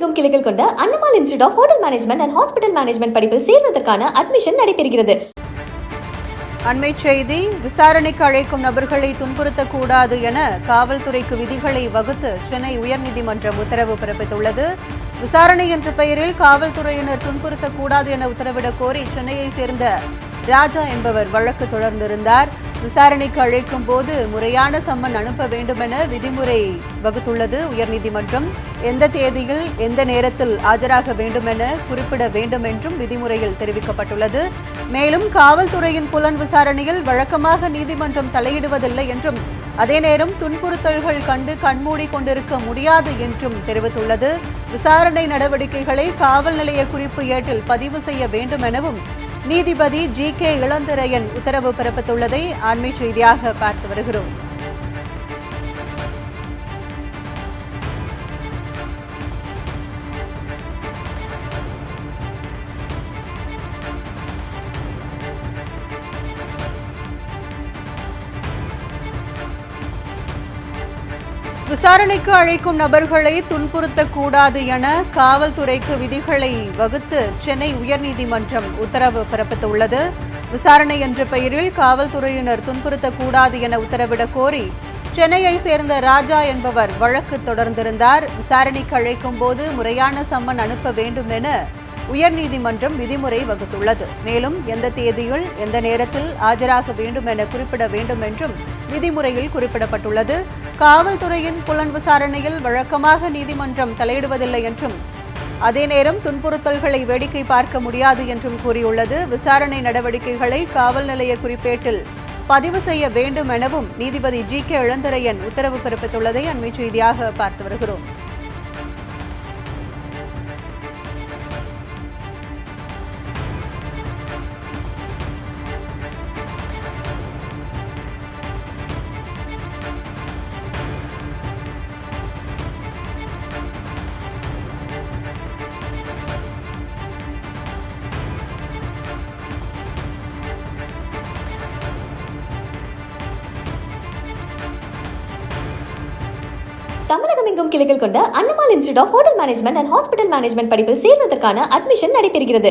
தமிழகமெங்கும் கிளைகள் கொண்ட அண்ணமால் institute of hotel management and hospital management படிப்பில் சேர்வதற்கான அட்மிஷன் நடைபெறுகிறது. அண்மை செய்தி. விசாரணைக்கு அழைக்கும் நபர்களை துன்புறுத்தக்கூடாது என காவல்துறைக்கு விதிகளை வகுத்து சென்னை உயர்நீதிமன்றம் உத்தரவு பிறப்பித்துள்ளது. விசாரணை என்ற பெயரில் காவல்துறையினர் துன்புறுத்தக்கூடாது என உத்தரவிடக் கோரி சென்னையை சேர்ந்த ராஜா என்பவர் வழக்கு தொடர்ந்திருந்தார். விசாரணைக்கு அழைக்கும் போது முறையான சம்மன் அனுப்ப வேண்டும் என விதிமுறை வகுத்துள்ளது உயர்நீதிமன்றம். எந்த தேதியில் எந்த நேரத்தில் ஆஜராக வேண்டும் என குறிப்பிட வேண்டும் என்றும் விதிமுறையில் தெரிவிக்கப்பட்டுள்ளது. மேலும் காவல்துறையின் புலன் விசாரணையில் வழக்கமாக நீதிமன்றம் தலையிடுவதில்லை என்றும் அதே நேரம் துன்புறுத்தல்கள் கண்டு கண்மூடி கொண்டிருக்க முடியாது என்றும் தெரிவித்துள்ளது. விசாரணை நடவடிக்கைகளை காவல் நிலைய குறிப்பு ஏட்டில் பதிவு செய்ய வேண்டும் எனவும் நீதிபதி GK இளந்திரையன் உத்தரவு பிறப்பித்துள்ளதை அண்மை செய்தியாக பார்த்து வருகிறோம். விசாரணைக்கு அழைக்கும் நபர்களை துன்புறுத்தக்கூடாது என காவல்துறைக்கு விதிகளை வகுத்து சென்னை உயர்நீதிமன்றம் உத்தரவு பிறப்பித்துள்ளது. விசாரணை என்ற பெயரில் காவல்துறையினர் துன்புறுத்தக்கூடாது என உத்தரவிடக் கோரி சென்னையை சேர்ந்த ராஜா என்பவர் வழக்கு தொடர்ந்திருந்தார். விசாரணைக்கு அழைக்கும் போது முறையான சம்மன் அனுப்ப வேண்டும் என உயர்நீதிமன்றம் விதிமுறை வகுத்துள்ளது. மேலும் எந்த தேதியில் எந்த நேரத்தில் ஆஜராக வேண்டும் என குறிப்பிட வேண்டும் என்றும் விதிமுறையில் குறிப்பிடப்பட்டுள்ளது. காவல்துறையின் புலன் விசாரணையில் வழக்கமாக நீதிமன்றம் தலையிடுவதில்லை என்றும் அதே நேரம் துன்புறுத்தல்களை வேடிக்கை பார்க்க முடியாது என்றும் கூறியுள்ளது. விசாரணை நடவடிக்கைகளை காவல் நிலைய குறிப்பேட்டில் பதிவு செய்ய வேண்டும் எனவும் நீதிபதி GK இளந்திரையன் உத்தரவு பிறப்பித்துள்ளதை அண்மை செய்தியாக பார்த்து வருகிறோம். தமிழகமெங்கும் கிளைகள் கொண்ட அண்ணமால் institute of hotel management and hospital management படிப்பில் சேர்வதற்கான அட்மிஷன் நடைபெறுகிறது.